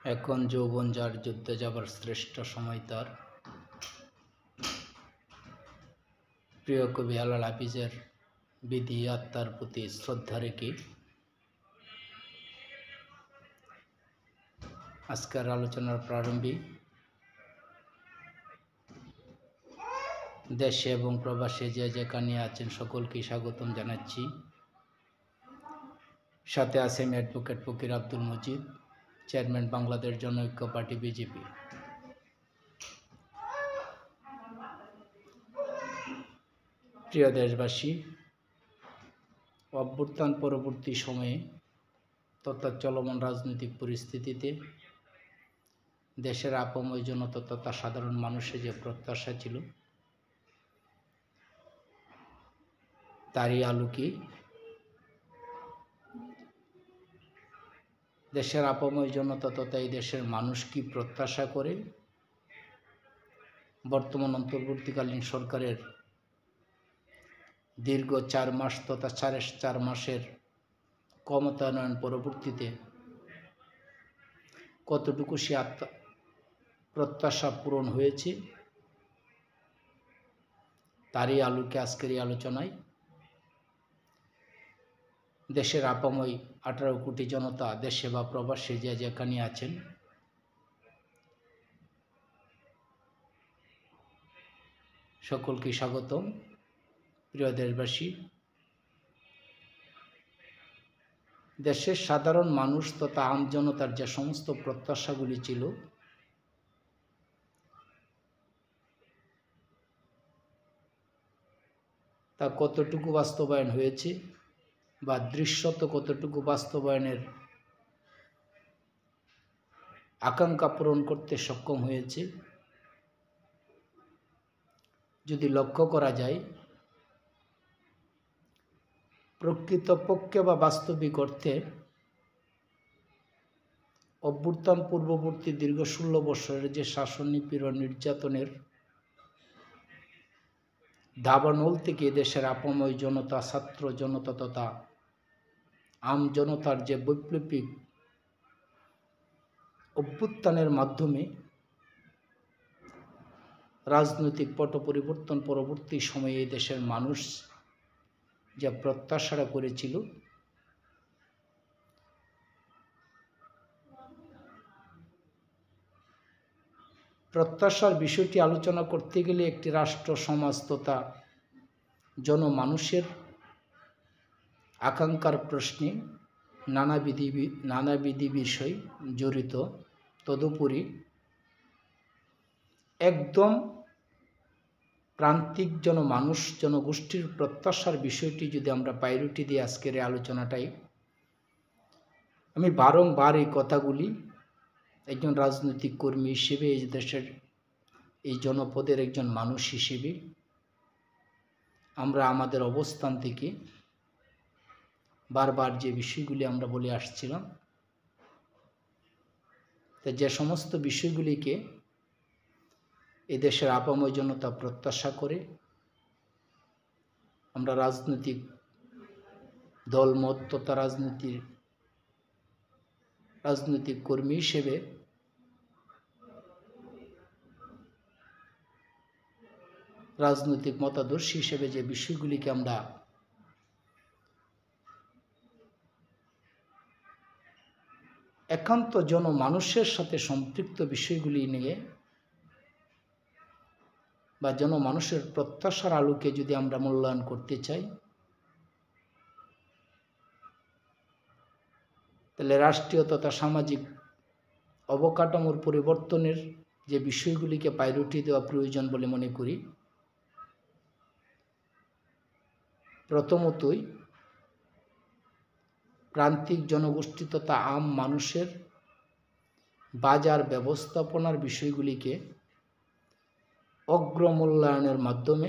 এখন যৌবন যার যুদ্ধে যাবার শ্রেষ্ঠ সময় তার। প্রিয় কবি হেলাল হাফিজের বিধি আত্মার প্রতি শ্রদ্ধা রেখে আজকের আলোচনার প্রারম্ভে দেশে এবং প্রবাসে যে যেখানে আছেন সকলকে স্বাগতম জানাচ্ছি। সাথে আছেন advocate Fakir Abdul Majid, chairman Bangladesh Janaoikya party BJP. প্রিয় দেশবাসী, অভ্যুত্থান পরবর্তী সময়ে তথা চলমান রাজনৈতিক পরিস্থিতিতে দেশের আপাময় জনতা তথা সাধারণ মানুষের যে প্রত্যাশা ছিল তারই আলোকে দেশের আপাময় জনতা তথা এই দেশের মানুষ কি প্রত্যাশা করে বর্তমান অন্তর্বর্তীকালীন সরকারের দীর্ঘ 4 মাস তথা 4.5 মাসের ক্ষমতায়ন পরবর্তীতে কতটুকু সে প্রত্যাশা পূরণ হয়েছে তারই আলোকে আজকের এই আলোচনায় দেশের আপাময় 18 কোটি জনতা দেশে বা প্রবাসে যে যেখানে আছেন সকলকে স্বাগতম। প্রিয় দেশবাসী, দেশের সাধারণ মানুষ তথা আম জনতার যে সমস্ত প্রত্যাশাগুলি ছিল তা কতটুকু বাস্তবায়ন হয়েছে বা দৃশ্যত কতটুকু বাস্তবায়নের আকাঙ্ক্ষা পূরণ করতে সক্ষম হয়েছে যদি লক্ষ্য করা যায়, প্রকৃতপক্ষে বা বাস্তবিক অর্থে অভ্যুত্থান পূর্ববর্তী দীর্ঘ 16 বছরের যে শাসন নিপীড়ন নির্যাতনের দাবানল থেকে দেশের আপাময় জনতা, ছাত্র জনতা তথা আম জনতার যে বৈপ্লবিক অভ্যুত্থানের মাধ্যমে রাজনৈতিক পট পরিবর্তন পরবর্তী সময়ে এই দেশের মানুষ যে প্রত্যাশা করেছিল প্রত্যাশার বিষয়টি আলোচনা করতে গেলে একটি রাষ্ট্র সমাজ তথা জনমানুষের আকাঙ্ক্ষার প্রশ্নে নানাবিধি বিষয় জড়িত। তদুপরি একদম প্রান্তিক জনমানুষ জনগোষ্ঠীর প্রত্যাশার বিষয়টি যদি আমরা প্রায়োরিটি দিই আজকের এই আলোচনাটাই, আমি বারংবার এই কথাগুলি একজন রাজনৈতিক কর্মী হিসেবে, এই দেশের এই জনপদের একজন মানুষ হিসেবে আমরা আমাদের অবস্থান থেকে বারবার যে বিষয়গুলি আমরা বলে আসছিলাম, তা যে সমস্ত বিষয়গুলিকে এদেশের আপাময় জনতা প্রত্যাশা করে আমরা রাজনৈতিক দলমত তথা রাজনৈতিক কর্মী হিসেবে রাজনৈতিক মতাদর্শী হিসেবে যে বিষয়গুলিকে আমরা একান্ত জনমানুষের সাথে সম্পৃক্ত বিষয়গুলি নিয়ে বা জনমানুষের প্রত্যাশার আলোকে যদি আমরা মূল্যায়ন করতে চাই, তাহলে রাষ্ট্রীয় তথা সামাজিক অবকাঠামোর পরিবর্তনের যে বিষয়গুলিকে প্রায়োরিটি দেওয়া প্রয়োজন বলে মনে করি। প্রথমতই প্রান্তিক জনগোষ্ঠী তথা আম মানুষের বাজার ব্যবস্থাপনার বিষয়গুলিকে অগ্রমূল্যায়নের মাধ্যমে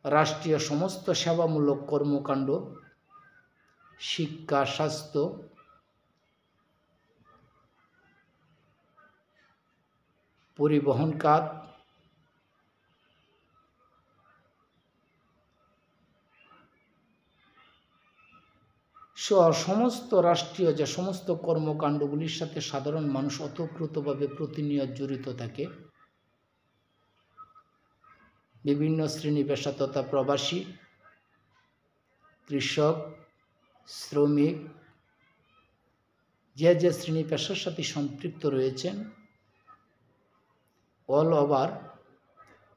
রাষ্ট্রীয় সমস্ত সেবামূলক কর্মকাণ্ড, শিক্ষা, স্বাস্থ্য, পরিবহন খাত, সমস্ত রাষ্ট্রীয় যে সমস্ত কর্মকাণ্ডগুলির সাথে সাধারণ মানুষ ওতপ্রোতভাবে প্রতিনিয়ত জড়িত থাকে। বিভিন্ন শ্রেণী পেশা তথা প্রবাসী, কৃষক, শ্রমিক, যে শ্রেণী পেশার সাথে সম্পৃক্ত রয়েছেন, অল ওভার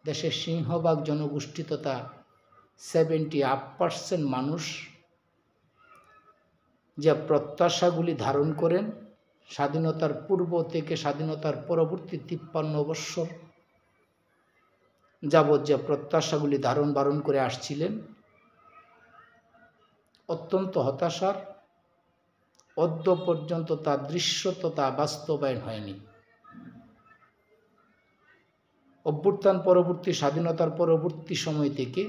দেশের সিংহভাগ জনগোষ্ঠী তথা 78% মানুষ যে প্রত্যাশাগুলি ধারণ করেন, স্বাধীনতার পূর্ব থেকে স্বাধীনতার পরবর্তী 53 বৎসর যাবৎ যে প্রত্যাশাগুলি ধারণ করে আসছিলেন, অত্যন্ত হতাশার, অদ্য পর্যন্ত তা দৃশ্যততা বাস্তবায়ন হয়নি। অভ্যুত্থান পরবর্তী স্বাধীনতার পরবর্তী সময় থেকে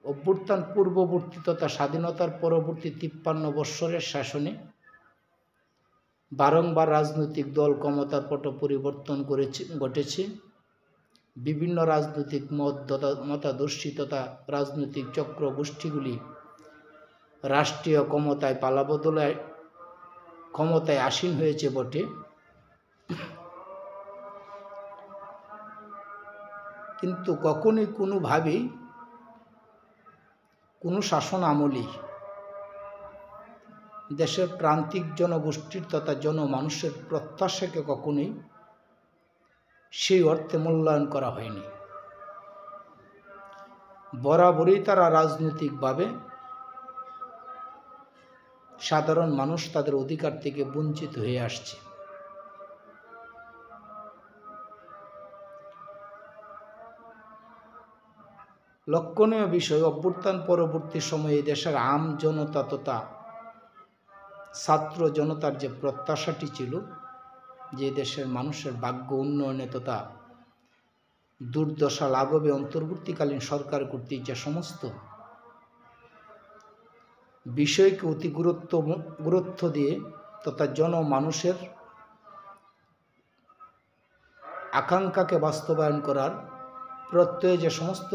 অভ্যুত্থান পূর্ববর্তী তথা স্বাধীনতার পরবর্তী 53 বৎসরের শাসনে বারংবার রাজনৈতিক দল ক্ষমতার পট পরিবর্তন ঘটেছে। বিভিন্ন রাজনৈতিক মতাদর্শী তথা রাজনৈতিক চক্র গোষ্ঠীগুলি রাষ্ট্রীয় ক্ষমতায় পালাবদলে ক্ষমতায় আসীন হয়েছে বটে, কিন্তু কখনোই কোনোভাবেই কোনো শাসন আমলেই দেশের প্রান্তিক জনগোষ্ঠীর তথা জনমানুষের প্রত্যাশাকে কখনোই সেই অর্থে মূল্যায়ন করা হয়নি। বরাবরই তারা রাজনৈতিকভাবে সাধারণ মানুষ তাদের অধিকার থেকে বঞ্চিত হয়ে আসছে। লক্ষণীয় বিষয়, অভ্যুত্থান পরবর্তী সময়ে দেশের আম জনতা তথা ছাত্র জনতার যে প্রত্যাশাটি ছিল, যে দেশের মানুষের ভাগ্য উন্নয়নে তথা দুর্দশা লাঘবে অন্তর্বর্তীকালীন সরকার কর্তৃক যে সমস্ত বিষয়কে অতি গুরুত্ব দিয়ে তথা জনমানুষের আকাঙ্ক্ষাকে বাস্তবায়ন করার প্রত্যয়ে যে সমস্ত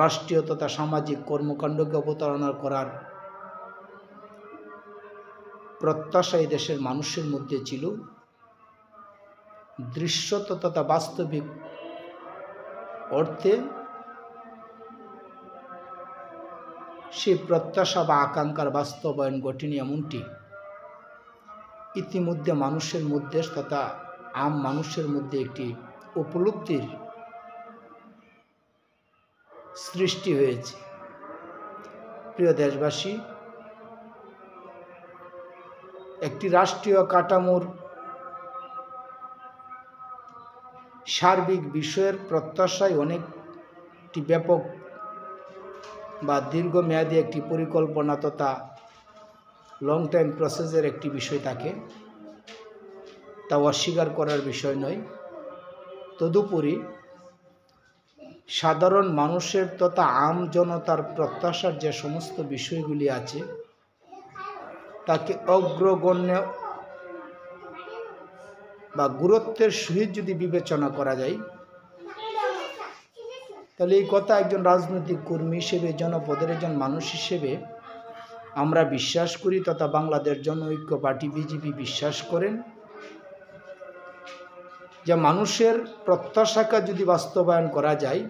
রাষ্ট্রীয় তথা সামাজিক কর্মকাণ্ডকে অবতারণা করার প্রত্যাশা এই দেশের মানুষের মধ্যে ছিল, দৃশ্যত তথা বাস্তবিক অর্থে সেই প্রত্যাশা বা আকাঙ্ক্ষার বাস্তবায়ন ঘটেনি এমনটি ইতিমধ্যে মানুষের মধ্যে তথা আম মানুষের মধ্যে একটি উপলব্ধির সৃষ্টি হয়েছে। প্রিয় দেশবাসী, একটি রাষ্ট্রীয় কাঠামোর সার্বিক বিষয়ের প্রত্যাশায় অনেকটি ব্যাপক বা দীর্ঘমেয়াদী একটি পরিকল্পনা তথা লং টাইম প্রসেসের একটি বিষয় থাকে, তা অস্বীকার করার বিষয় নয়। তদুপরি সাধারণ মানুষের তথা আম জনতার প্রত্যাশার যে সমস্ত বিষয়গুলি আছে, তাকে অগ্রগণ্য বা গুরুত্বের সহিত যদি বিবেচনা করা যায়, তাহলে এই কথা একজন রাজনৈতিক কর্মী হিসেবে, জনপদের একজন মানুষ হিসেবে আমরা বিশ্বাস করি তথা বাংলাদেশ জনঐক্য পার্টি বিজেপি বিশ্বাস করেন যে মানুষের প্রত্যাশাকে যদি বাস্তবায়ন করা যায়,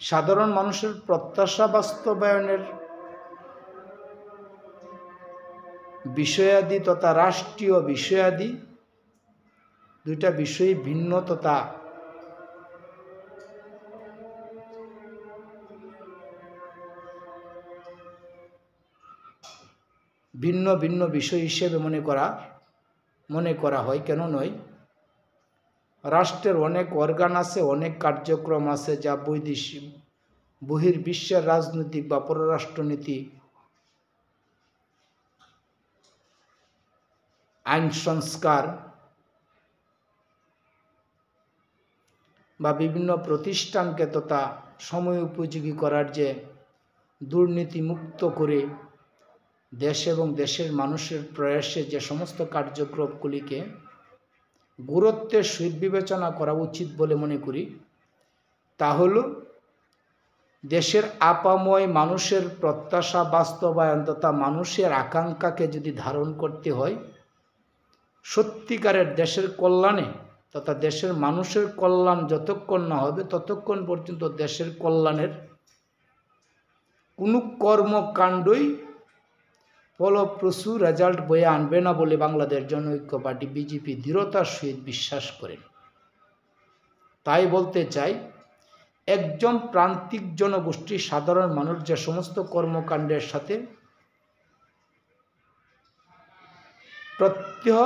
সাধারণ মানুষের প্রত্যাশা বাস্তবায়নের বিষয়াদি তথা রাষ্ট্রীয় বিষয়াদি দুইটা বিষয় ভিন্ন তথা ভিন্ন ভিন্ন বিষয় হিসেবে মনে করা হয়। কেন নয়? রাষ্ট্রের অনেক অর্গান আছে, অনেক কার্যক্রম আছে যা বহির্বিশ্বের রাজনৈতিক বা পররাষ্ট্রনীতি, আইন সংস্কার বা বিভিন্ন প্রতিষ্ঠানকে তথা সময় উপযোগী করার যে দুর্নীতিমুক্ত করে দেশ এবং দেশের মানুষের প্রয়াসে যে সমস্ত কার্যক্রমগুলিকে গুরুত্বের সহিত বিবেচনা করা উচিত বলে মনে করি, তা হল দেশের আপাময় মানুষের প্রত্যাশা বাস্তবায়ন তথা মানুষের আকাঙ্ক্ষাকে যদি ধারণ করতে হয়, সত্যিকারের দেশের কল্যাণে তথা দেশের মানুষের কল্যাণ যতক্ষণ না হবে ততক্ষণ পর্যন্ত দেশের কল্যাণের কোনো কর্মকাণ্ডই ফলপ্রসূ রেজাল্ট বয়ে আনবে না বলে বাংলাদেশ জনঐক্য পার্টি বিজেপি দৃঢ়তার সহিত বিশ্বাস করেন। তাই বলতে চাই, একজন প্রান্তিক জনগোষ্ঠী সাধারণ মানুষ যে সমস্ত কর্মকাণ্ডের সাথে প্রত্যহ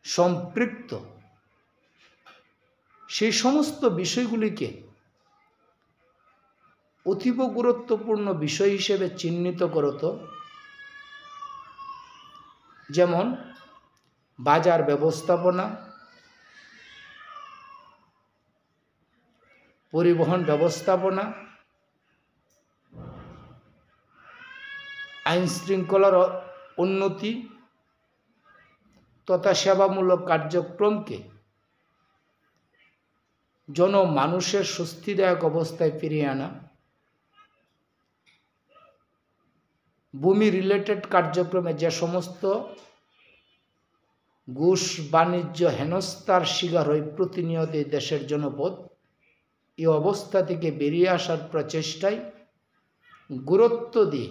সম্পৃক্ত, সেই সমস্ত বিষয়গুলিকে অতীব গুরুত্বপূর্ণ বিষয় হিসেবে চিহ্নিত করত। যেমন বাজার ব্যবস্থাপনা, পরিবহন ব্যবস্থাপনা, আইন শৃঙ্খলার উন্নতি তথা সেবামূলক কার্যক্রমকে জনমানুষের স্বস্তিদায়ক অবস্থায় ফিরিয়ে আনা, ভূমি রিলেটেড কার্যক্রমে যে সমস্ত ঘুষ বাণিজ্য হেনস্থার শিকার হয়ে প্রতিনিয়ত দেশের জনপদ, এই অবস্থা থেকে বেরিয়ে আসার প্রচেষ্টায় গুরুত্ব দিয়ে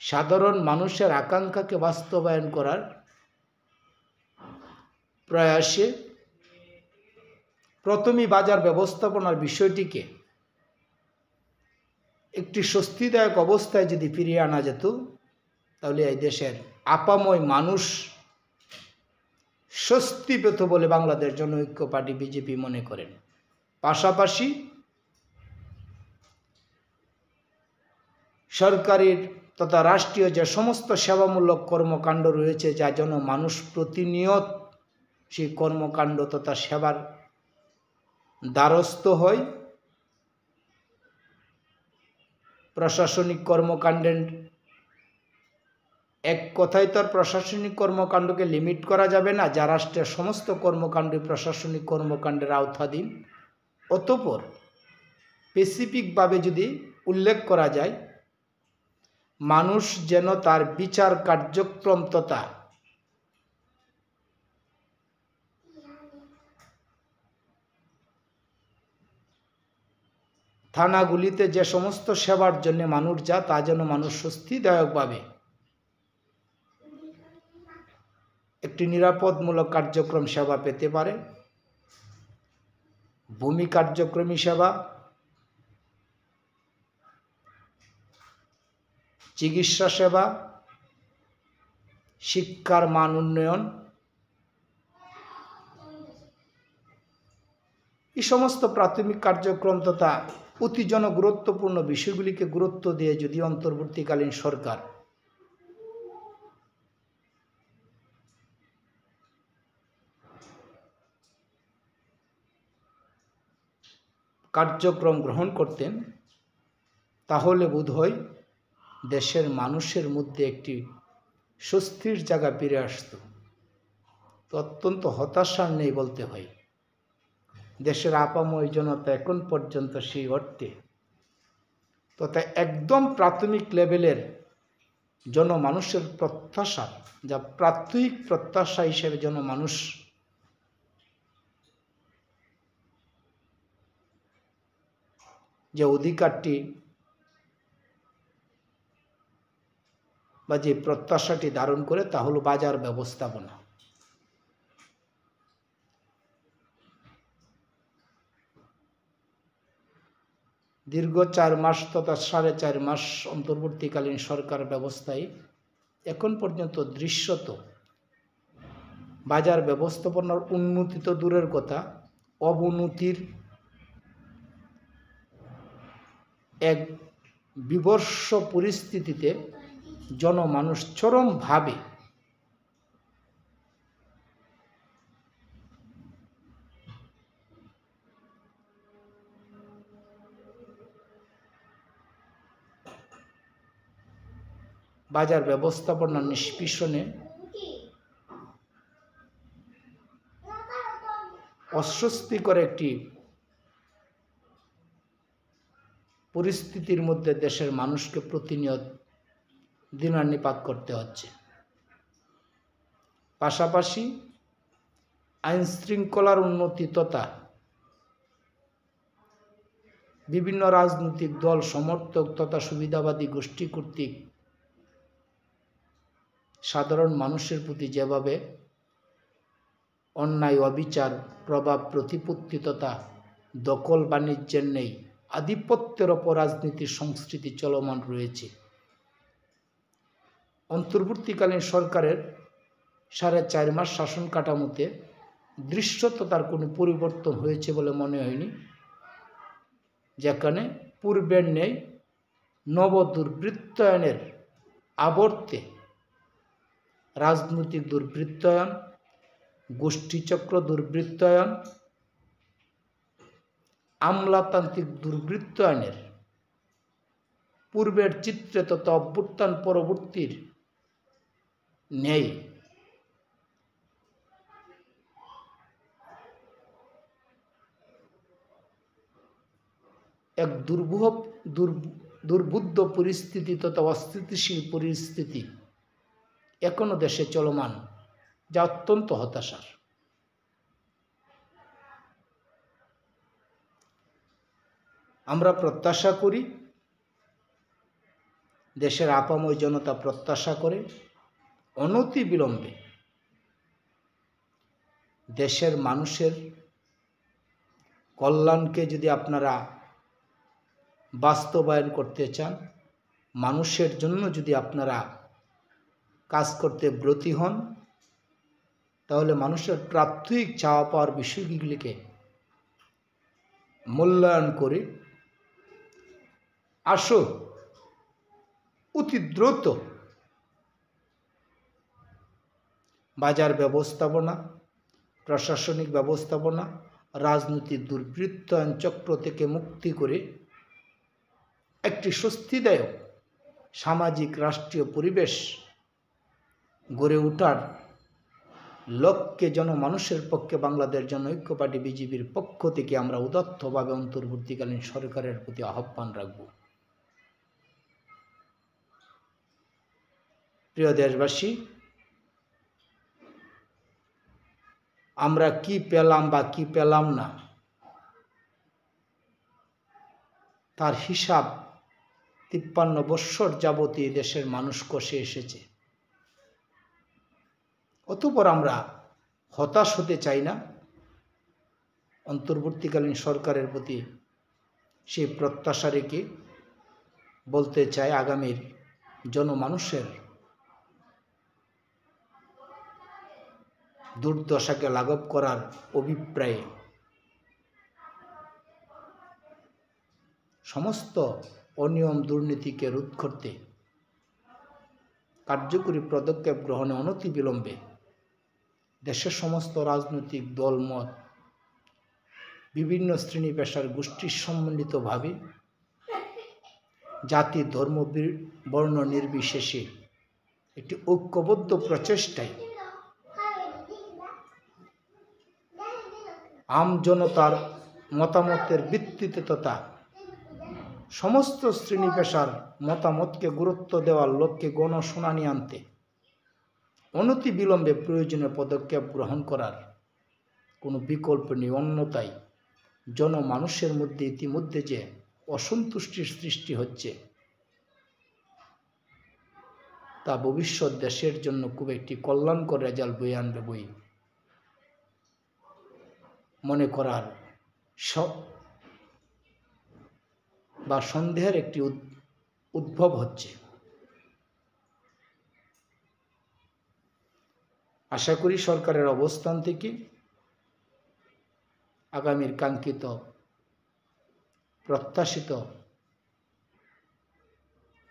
সাধারণ মানুষের আকাঙ্ক্ষাকে বাস্তবায়ন করার প্রয়াসে প্রথমেই বাজার ব্যবস্থাপনার বিষয়টিকে একটি স্বস্তিদায়ক অবস্থায় যদি ফিরিয়ে আনা যেত, তাহলে এই দেশের আপাময় মানুষ স্বস্তি পেত বলে বাংলাদেশ জনঐক্য পার্টি বিজেপি মনে করেন। পাশাপাশি সরকারের তথা রাষ্ট্রীয় যে সমস্ত সেবামূলক কর্মকাণ্ড রয়েছে, যা যেন মানুষ প্রতিনিয়ত সেই কর্মকাণ্ড তথা সেবার দ্বারস্থ হয়। প্রশাসনিক কর্মকাণ্ডের এক কথায় তো আর প্রশাসনিক কর্মকাণ্ডকে লিমিট করা যাবে না, যা রাষ্ট্রের সমস্ত কর্মকাণ্ড প্রশাসনিক কর্মকাণ্ডের আওতাধীন। অতঃপর স্পেসিফিকভাবে যদি উল্লেখ করা যায়, মানুষ যেন তার বিচার কার্যক্রম তথা থানাগুলিতে যে সমস্ত সেবার জন্য মানুষ যায়, তা যেন মানুষ স্বস্তিদায়কভাবে একটি নিরাপদমূলক কার্যক্রম সেবা পেতে পারে। ভূমি কার্যক্রমী সেবা, চিকিৎসা সেবা, শিক্ষার মান উন্নয়ন, এই সমস্ত প্রাথমিক কার্যক্রম তথা অতি জনগুরুত্বপূর্ণ বিষয়গুলিকে গুরুত্ব দিয়ে যদি অন্তর্বর্তীকালীন সরকার কার্যক্রম গ্রহণ করতেন, তাহলে বোধহয় দেশের মানুষের মধ্যে একটি স্বস্তির জায়গা ফিরে আসত। তো অত্যন্ত হতাশার নেই বলতে হয়। দেশের আপাময় জনতা এখন পর্যন্ত সেই অর্থে তথা একদম প্রাথমিক লেভেলের জনমানুষের প্রত্যাশা, যা প্রাথমিক প্রত্যাশা হিসেবে জনমানুষ যে অধিকারটি বা যে প্রত্যাশাটি ধারণ করে, তা হলো বাজার ব্যবস্থাপনা। দীর্ঘ 4 মাস তথা 4.5 মাস অন্তর্বর্তীকালীন সরকার ব্যবস্থায় এখন পর্যন্ত দৃশ্যত বাজার ব্যবস্থাপনার উন্নতি তো দূরের কথা, অবনতির এক বিভৎস পরিস্থিতিতে জনমানুষ চরমভাবে বাজার ব্যবস্থাপনা নিষ্পিষণে অস্বস্তিকর একটি পরিস্থিতির মধ্যে দেশের মানুষকে প্রতিনিয়ত দিনানিপাত করতে হচ্ছে। পাশাপাশি আইন শৃঙ্খলার উন্নতি তথা বিভিন্ন রাজনৈতিক দল সমর্থক তথা সুবিধাবাদী গোষ্ঠী কর্তৃক সাধারণ মানুষের প্রতি যেভাবে অন্যায়, অবিচার, প্রভাব প্রতিপত্তি তথা দখল বাণিজ্যের নেই আধিপত্যের ওপর রাজনীতির সংস্কৃতি চলমান রয়েছে, অন্তর্বর্তীকালীন সরকারের 4.5 মাস শাসন কাঠামোতে দৃশ্যত তার কোনো পরিবর্তন হয়েছে বলে মনে হয়নি। যেখানে পূর্বের নেই নবদুর্বৃত্তায়নের আবর্তে রাজনৈতিক দুর্বৃত্তায়ন, গোষ্ঠীচক্র দুর্বৃত্তায়ন, আমলাতান্ত্রিক দুর্বৃত্তায়নের পূর্বের চিত্রে তথা অভ্যুত্থান পরবর্তীর নেই এক দুর্বুদ্ধ পরিস্থিতি তথা অস্থিতিশীল পরিস্থিতি এখনো দেশে চলমান, যা অত্যন্ত হতাশার। আমরা প্রত্যাশা করি, দেশের আপাময় জনতা প্রত্যাশা করে অনতি বিলম্বে দেশের মানুষের কল্যাণকে যদি আপনারা বাস্তবায়ন করতে চান, মানুষের জন্য যদি আপনারা কাজ করতে ব্রতী হন, তাহলে মানুষের প্রাত্যহিক চাওয়া পাওয়ার বিষয়গুলিকে মূল্যায়ন করে আসো অতি দ্রুত বাজার ব্যবস্থাপনা, প্রশাসনিক ব্যবস্থাপনা, রাজনৈতিক দুর্বৃত্তায়ন চক্র থেকে মুক্তি করে একটি স্বস্তিদায়ক সামাজিক রাষ্ট্রীয় পরিবেশ গড়ে ওঠার লক্ষ্যে জনমানুষের পক্ষে বাংলাদেশ জনঐক্য পার্টি বিজেপির পক্ষ থেকে আমরা উদাত্তভাবে অন্তর্বর্তীকালীন সরকারের প্রতি আহ্বান রাখব। প্রিয় দেশবাসী, আমরা কি পেলাম বা কি পেলাম না তার হিসাব 53 বৎসর যাবতীয় দেশের মানুষ কষে এসেছে। অতঃপর আমরা হতাশ হতে চাই না। অন্তর্বর্তীকালীন সরকারের প্রতি সেই প্রত্যাশা রেখে বলতে চাই, আগামীর জনমানুষের দুর্দশাকে লাঘব করার অভিপ্রায়ে সমস্ত অনিয়ম দুর্নীতিকে রোধ করতে কার্যকরী পদক্ষেপ গ্রহণে অনতিবিলম্বে দেশের সমস্ত রাজনৈতিক দল মত বিভিন্ন শ্রেণী পেশার গোষ্ঠীর সম্মিলিতভাবে জাতি ধর্ম বর্ণ নির্বিশেষে একটি ঐক্যবদ্ধ প্রচেষ্টায় আমজনতার মতামতের ভিত্তিতে তথা সমস্ত শ্রেণী পেশার মতামতকে গুরুত্ব দেওয়ার লক্ষ্যে গণশুনানি আনতে অনতিবিলম্বে প্রয়োজনীয় পদক্ষেপ গ্রহণ করার কোনো বিকল্প নেই। অন্যথায় জনমানুষের মধ্যে ইতিমধ্যে যে অসন্তুষ্টির সৃষ্টি হচ্ছে, তা ভবিষ্যৎ দেশের জন্য খুব একটি কল্যাণকর রেজাল্ট বয়ে আনবে বই মনে করার বা সন্দেহের একটি উদ্ভব হচ্ছে। আশা করি সরকারের অবস্থান থেকে আগামীর কাঙ্ক্ষিত প্রত্যাশিত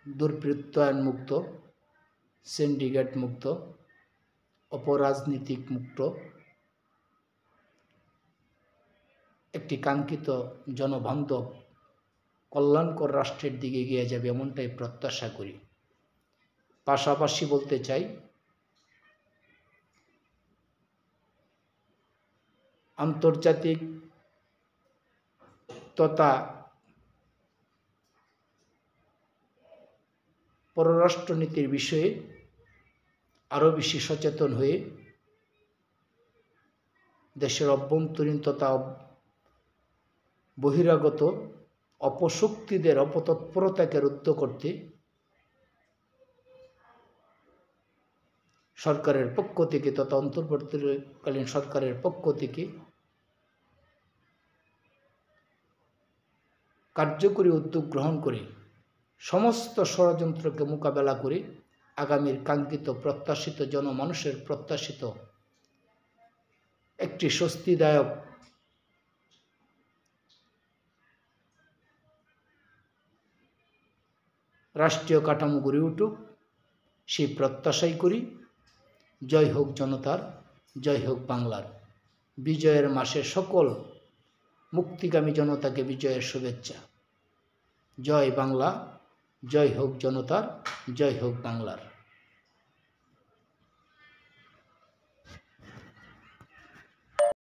দুর্বৃত্তায়ন মুক্ত, সিন্ডিকেট মুক্ত, অপরাজনীতিক মুক্ত একটি কাঙ্ক্ষিত জনবান্ধব কল্যাণকর রাষ্ট্রের দিকে এগিয়ে যাবে, এমনটাই প্রত্যাশা করি। পাশাপাশি বলতে চাই, আন্তর্জাতিক তথা পররাষ্ট্রনীতির বিষয়ে আরও বেশি সচেতন হয়ে দেশের অভ্যন্তরীণ তথা বহিরাগত অপশক্তিদের অপতৎপরতাকে রুদ্ধ করতে সরকারের পক্ষ থেকে তথা অন্তর্বর্তীকালীন সরকারের পক্ষ থেকে কার্যকরী উদ্যোগ গ্রহণ করে সমস্ত ষড়যন্ত্রকে মোকাবেলা করে আগামীর কাঙ্ক্ষিত প্রত্যাশিত জনমানুষের প্রত্যাশিত একটি স্বস্তিদায়ক রাষ্ট্রীয় কাঠামো গড়ে উঠুক, সেই প্রত্যাশাই করি। জয় হোক জনতার, জয় হোক বাংলার। বিজয়ের মাসে সকল মুক্তিকামী জনতাকে বিজয়ের শুভেচ্ছা। জয় বাংলা, জয় হোক জনতার, জয় হোক বাংলার।